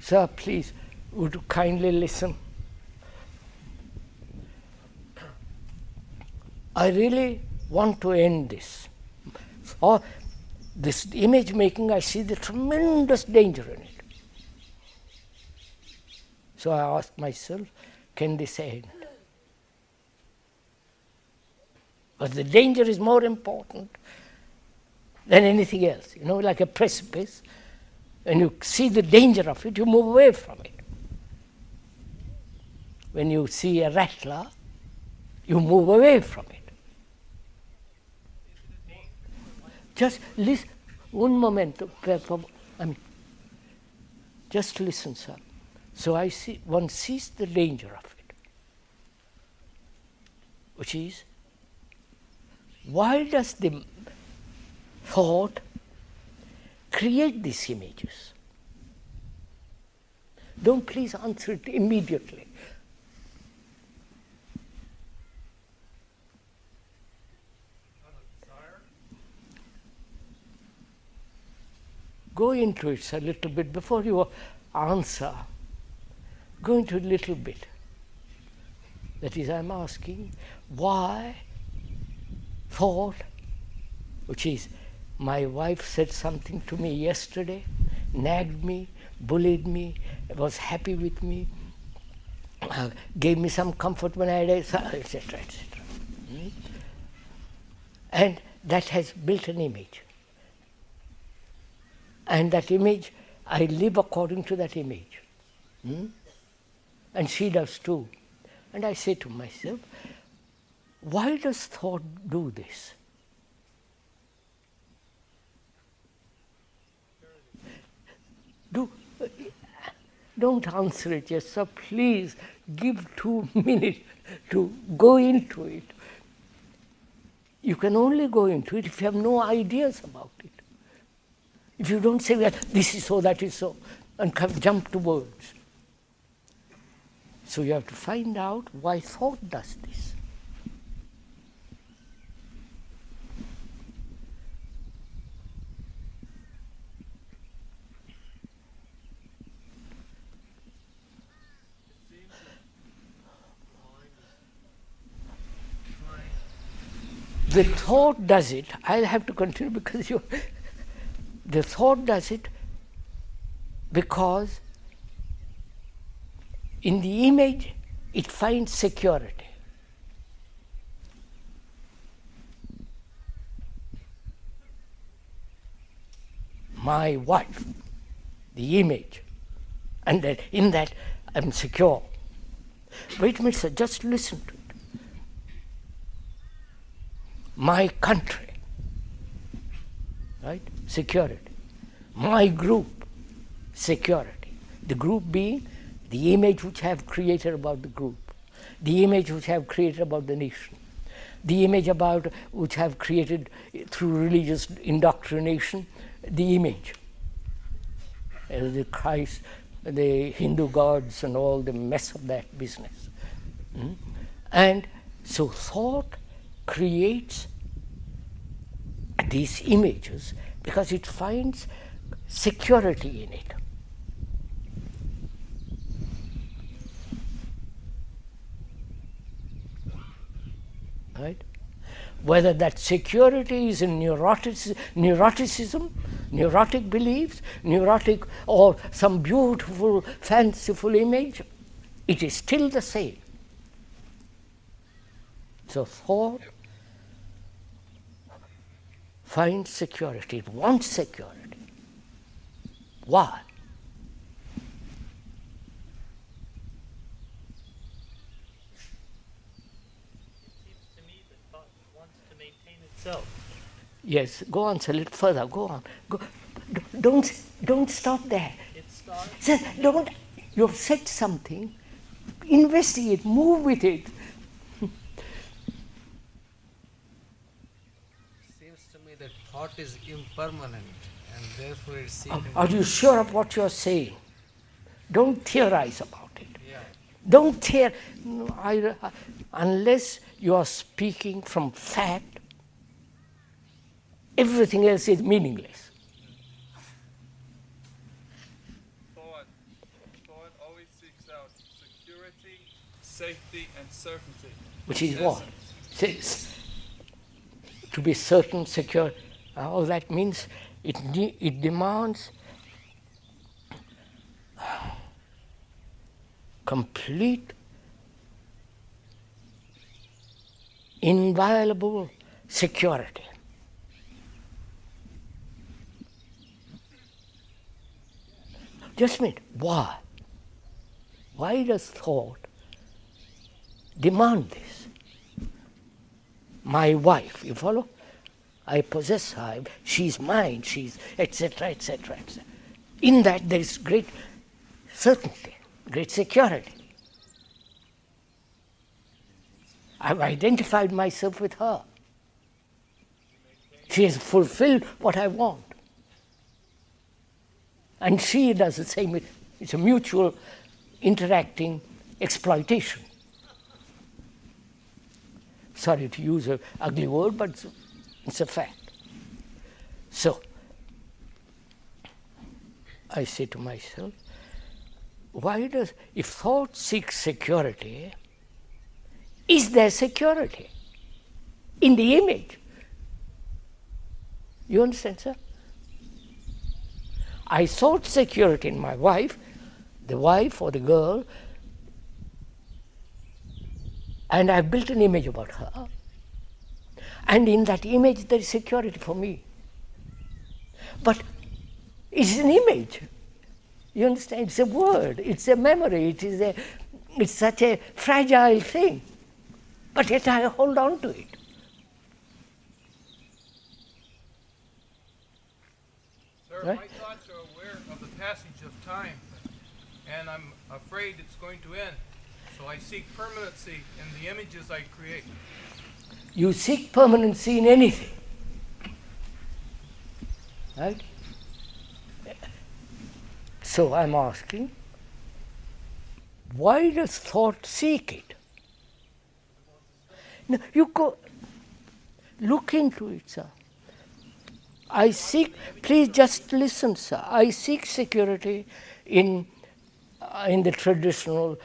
Sir, please, would you kindly listen? I really want to end this. Or this image making, I see the tremendous danger in it. So I ask myself, can this end? But the danger is more important than anything else. You know, like a precipice. When you see the danger of it, you move away from it. When you see a rattler, you move away from it. Just listen, un momento, just listen, sir. So one sees the danger of it, which is, why does the thought create these images? Don't please answer it immediately. Go into it a little bit before you answer. Go into it a little bit. That is, I'm asking, why thought, which is, my wife said something to me yesterday, nagged me, bullied me, was happy with me, gave me some comfort when I died, etc., etc. And that has built an image. And that image, I live according to that image. And she does too. And I say to myself, why does thought do this? Don't answer it yet, sir. Please give 2 minutes to go into it. You can only go into it if you have no ideas about it. If you don't say, well, this is so, that is so, and jump to words. So you have to find out why thought does this. The thought does it. I'll have to continue because the thought does it because in the image it finds security. My wife, the image, and that in that I'm secure. Wait a minute, sir, just listen to it. My country, right? Security. My group, security. The group being the image which I have created about the group, the image which I have created about the nation, the image about which I have created through religious indoctrination, the image. The Christ, the Hindu gods and all the mess of that business. And so thought creates these images because it finds security in it. Right? Whether that security is in neuroticism, neurotic beliefs, neurotic or some beautiful, fanciful image, it is still the same. So thought finds security, it wants security. Why? Yes, go on a little further, go on. Don't stop there. Sir, you've said something, investigate, move with it. Seems to me that thought is impermanent and therefore it seems... Are you sure of what you're saying? Don't theorize about it. Yeah. Don't unless you are speaking from fact, everything else is meaningless. safety, and certainty. Which is In what? To be certain, secure. All that means it demands complete, inviolable security. Just a minute. Why? Why does thought demand this? My wife, you follow? I possess her, she's mine, she's etc., etc., etc. In that there is great certainty, great security. I've identified myself with her. She has fulfilled what I want. And she does the same. It's a mutual interacting exploitation. Sorry to use an ugly word, but it's a fact. So, I say to myself, if thought seeks security, is there security in the image? You understand, sir? I sought security in my wife, the wife or the girl, and I built an image about her. And in that image there is security for me. But it's an image. You understand? It's a word, it's a memory, it's such a fragile thing. But yet I hold on to it. Sir, right? My thoughts are aware of the passage of time, and I'm afraid it's going to end. So I seek permanency in the images I create. You seek permanency in anything. Right? So I'm asking, why does thought seek it? No, you go look into it, sir. I seek, please just listen, sir. I seek security in the traditional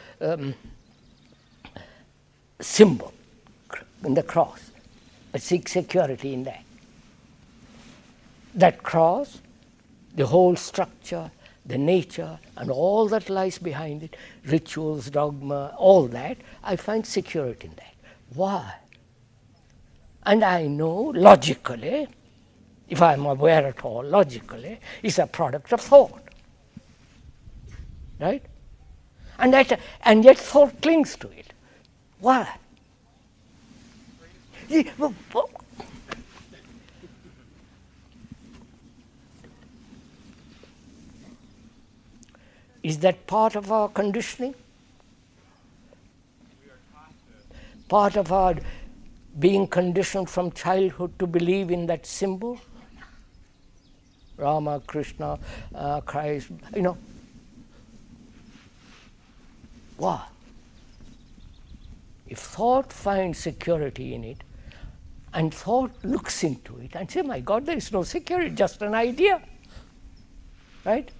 symbol, in the cross. I seek security in that. That cross, the whole structure, the nature, and all that lies behind it, rituals, dogma, all that, I find security in that. Why? And I know logically, if I'm aware at all, logically, it's a product of thought. Right? And yet thought clings to it. Why? Is that part of our conditioning? Part of our being conditioned from childhood to believe in that symbol? Rama, Krishna, Christ, Why? If thought finds security in it, and thought looks into it and says, my God, there is no security, just an idea. Right?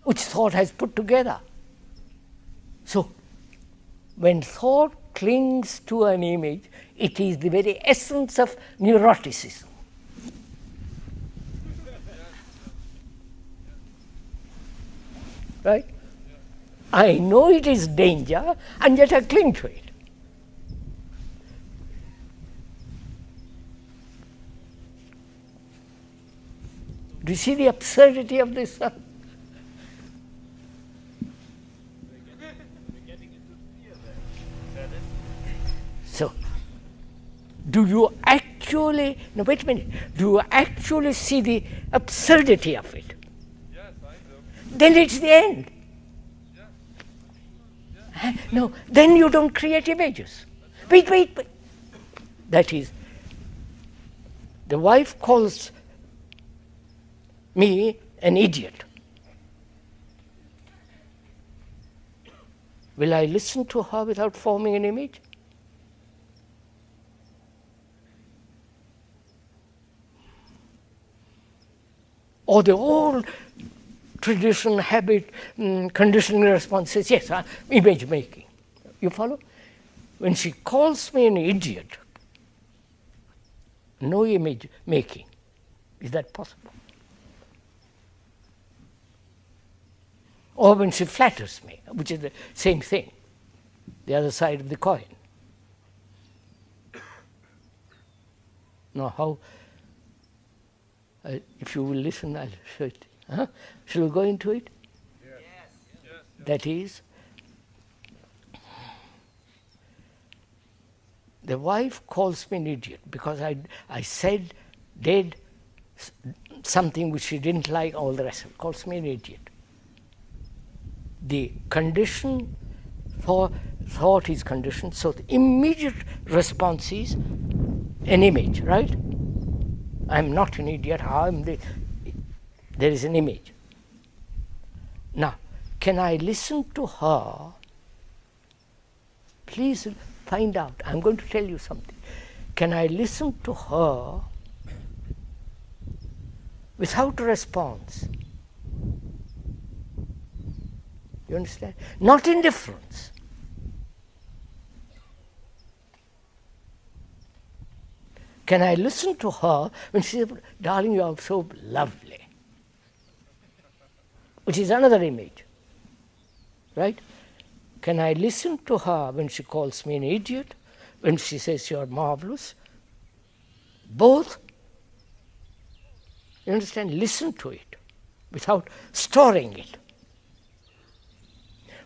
Which thought has put together. So, when thought clings to an image, it is the very essence of neuroticism. Right? I know it is danger, and yet I cling to it. Do you see the absurdity of this? So, do you actually, no, wait a minute, do you actually see the absurdity of it? Yes, I do. Then it's the end. No, then you don't create images. Wait. That is, the wife calls me an idiot. Will I listen to her without forming an image? Or the old tradition, habit, conditioning responses. Yes, image making. You follow? When she calls me an idiot, no image making. Is that possible? Or when she flatters me, which is the same thing, the other side of the coin. Now, how, if you will listen, I'll show it. Huh? Shall we go into it? Yes. That is, the wife calls me an idiot because I said, did something which she didn't like, all the rest of it, calls me an idiot. The condition for thought is conditioned, so the immediate response is an image, right? I'm not an idiot, there is an image. Now, can I listen to her? Please find out. I'm going to tell you something. Can I listen to her without a response? You understand? Not indifference. Can I listen to her when she says, darling, you are so lovely? Which is another image. Right? Can I listen to her when she calls me an idiot, when she says you are marvelous? Both. You understand? Listen to it without storing it,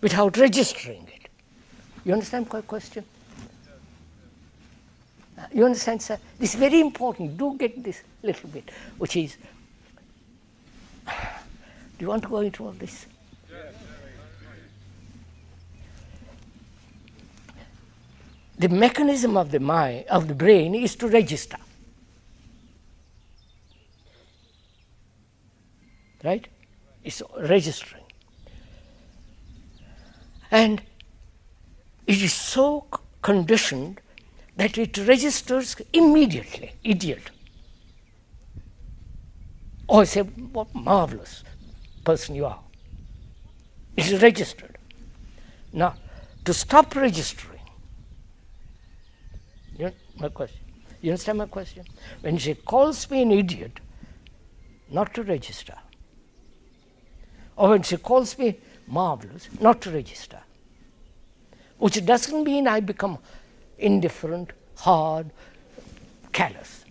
without registering it. You understand my question? You understand, sir? This is very important. Do get this little bit, which is, do you want to go into all this? The mechanism of the mind, of the brain, is to register. Right? It's registering. And it is so conditioned that it registers immediately, idiot. Or say, what marvelous person you are. It is registered. Now, to stop registering, my question. You understand my question? When she calls me an idiot, not to register. Or when she calls me marvelous, not to register. Which doesn't mean I become indifferent, hard, callous.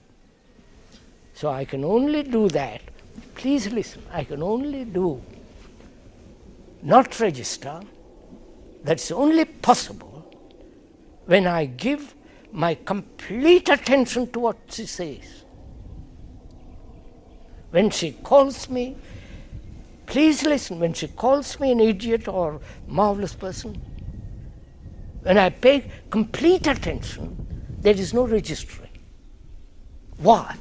So I can only do that. Please listen. I can only do not register. That's only possible when I give my complete attention to what she says. When she calls me, please listen, when she calls me an idiot or marvelous person, when I pay complete attention, there is no registering. Why?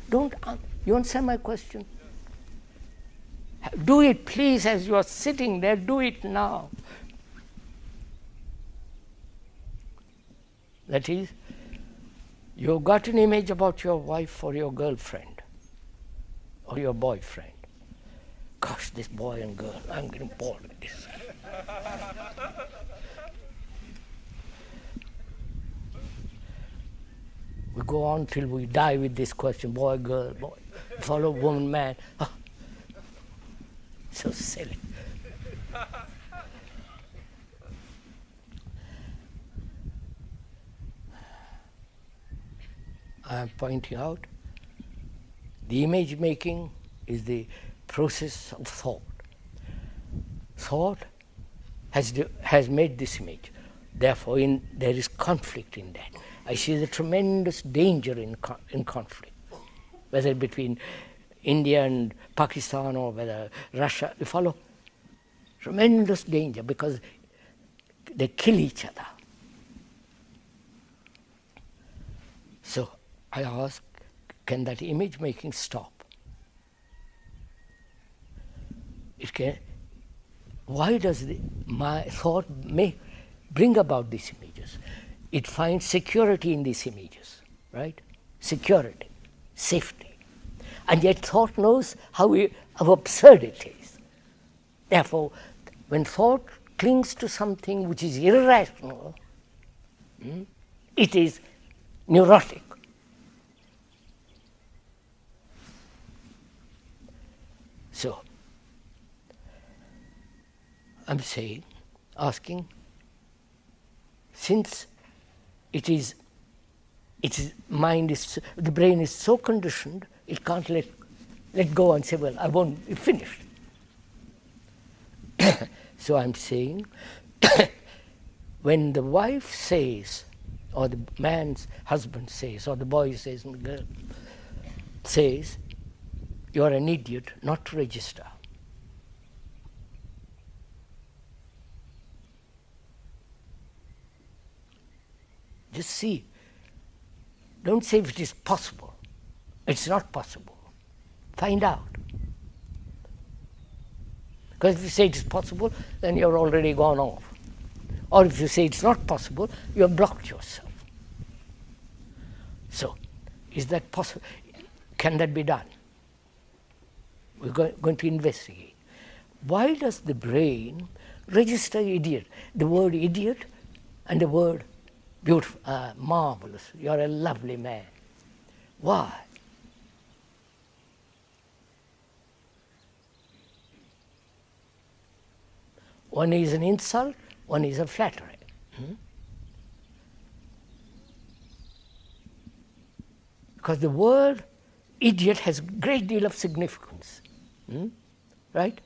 You understand my question? Do it, please, as you are sitting there, do it now. That is, you've got an image about your wife or your girlfriend or your boyfriend. Gosh, this boy and girl, I'm getting bored with this. We go on till we die with this question, boy, girl, boy, follow, woman, man. Oh, so silly. I am pointing out the image making is the process of thought. Thought has made this image. Therefore, there is conflict in that. I see the tremendous danger in conflict, whether between India and Pakistan or whether Russia. You follow? Tremendous danger because they kill each other. So I ask, can that image making stop? It can. Why does my thought bring about these images? It finds security in these images, right? Security, safety. And yet thought knows how absurd it is. Therefore, when thought clings to something which is irrational, it is neurotic. So, I'm saying, asking, since the brain is so conditioned, it can't let go and say, well, I won't, it's finished. So I'm saying, when the wife says, or the man's husband says, or the boy says, and the girl says, you're an idiot, not to register. Just see. Don't say if it is possible. It's not possible. Find out. Because if you say it is possible, then you're already gone off. Or if you say it's not possible, you have blocked yourself. So, is that possible? Can that be done? We're going to investigate. Why does the brain register idiot? The word idiot and the word beautiful, marvelous, you're a lovely man. Why? One is an insult, one is a flattery. Because the word idiot has a great deal of significance. Right?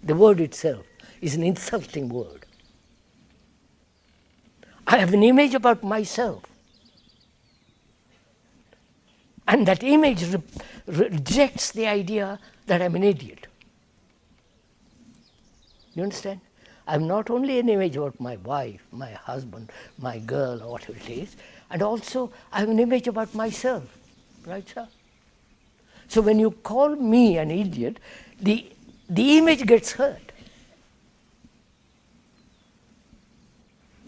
The word itself is an insulting word. I have an image about myself. And that image rejects the idea that I'm an idiot. You understand? I'm not only an image about my wife, my husband, my girl, or whatever it is, and also I have an image about myself. Right, sir? So when you call me an idiot, the image gets hurt.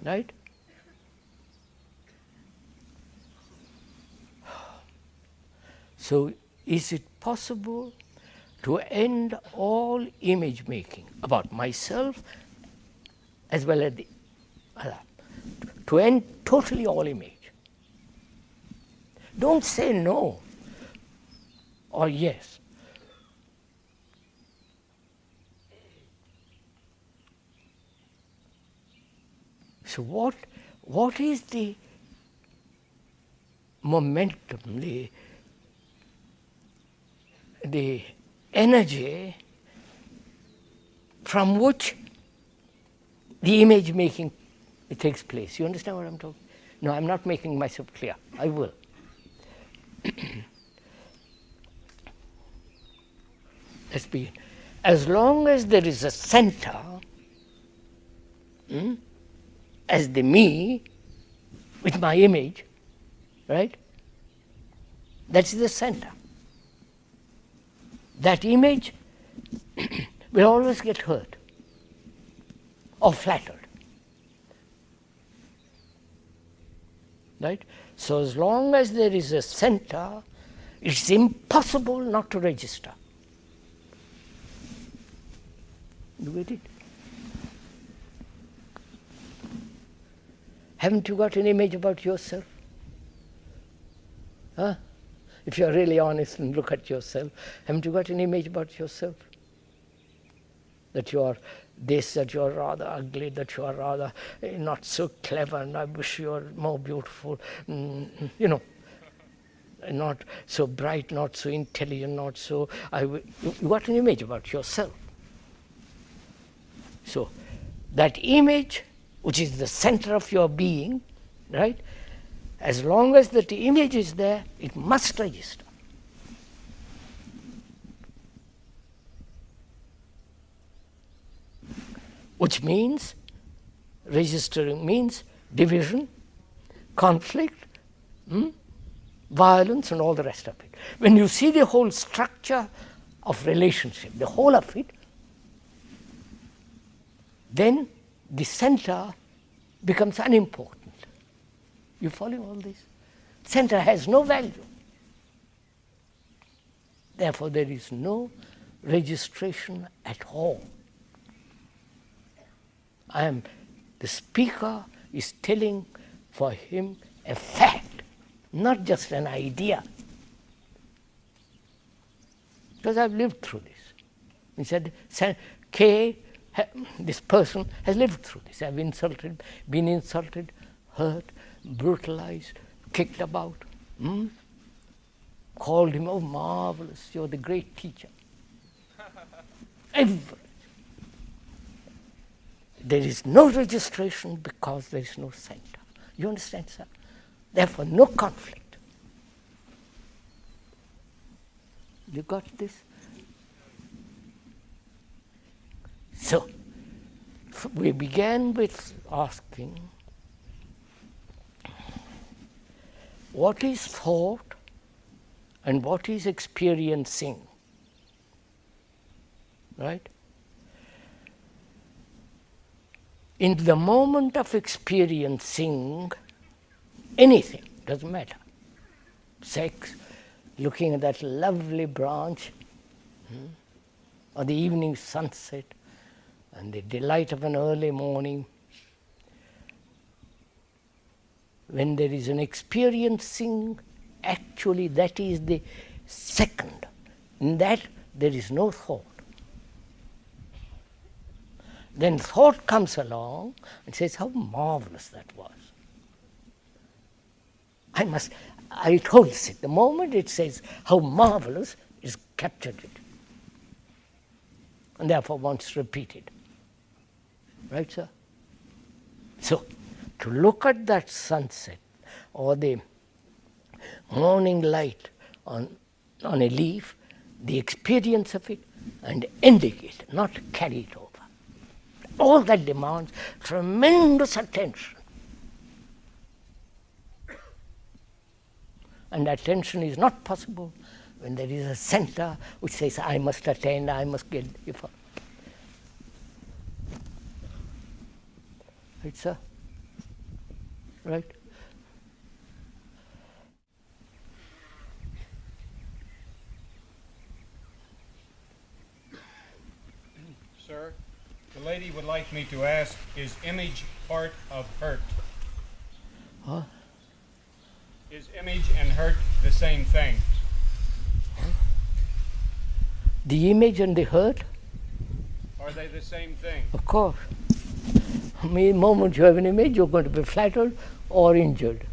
Right? So is it possible to end all image making about myself as well as the other? To end totally all image. Don't say no or yes. So what is the momentum, the energy from which the image making takes place? You understand what I'm talking? No, I'm not making myself clear. I will. Let's begin. As long as there is a center, as the me, with my image, right? That's the center. That image will always get hurt or flattered. Right? So as long as there is a center, it's impossible not to register. You get it? Haven't you got an image about yourself? Huh? If you're really honest and look at yourself, haven't you got an image about yourself? That you are this, that you are rather ugly, that you are rather not so clever, and I wish you were more beautiful, not so bright, not so intelligent, not so... You got an image about yourself. So, that image, which is the center of your being, right? As long as that image is there, it must register. Which means, registering means division, conflict, violence, and all the rest of it. When you see the whole structure of relationship, the whole of it, then the center becomes unimportant. You follow all this? Center has no value. Therefore, there is no registration at all. The speaker is telling for him a fact, not just an idea. Because I've lived through this. He said, K, this person has lived through this. I've been insulted, hurt, brutalized, kicked about. Called him, oh, marvelous, you're the great teacher. Everything. There is no registration because there is no center. You understand, sir? Therefore, no conflict. You got this? So, we began with asking, what is thought and what is experiencing? Right? In the moment of experiencing anything, doesn't matter, sex, looking at that lovely branch, or the evening sunset, and the delight of an early morning, when there is an experiencing, actually that is the second. In that there is no thought. Then thought comes along and says, how marvelous that was. It holds it. The moment it says, how marvelous, it's captured it. And therefore wants repeated. Right, sir? So, to look at that sunset or the morning light on a leaf, the experience of it, and ending it, not carry it over. All that demands tremendous attention. And attention is not possible when there is a center which says, I must attend, I must get effort. Right, sir? Right? Sir, the lady would like me to ask, is image part of hurt? Huh? Is image and hurt the same thing? The image and the hurt? Are they the same thing? Of course. The moment you have an image, you're going to be flattered or injured.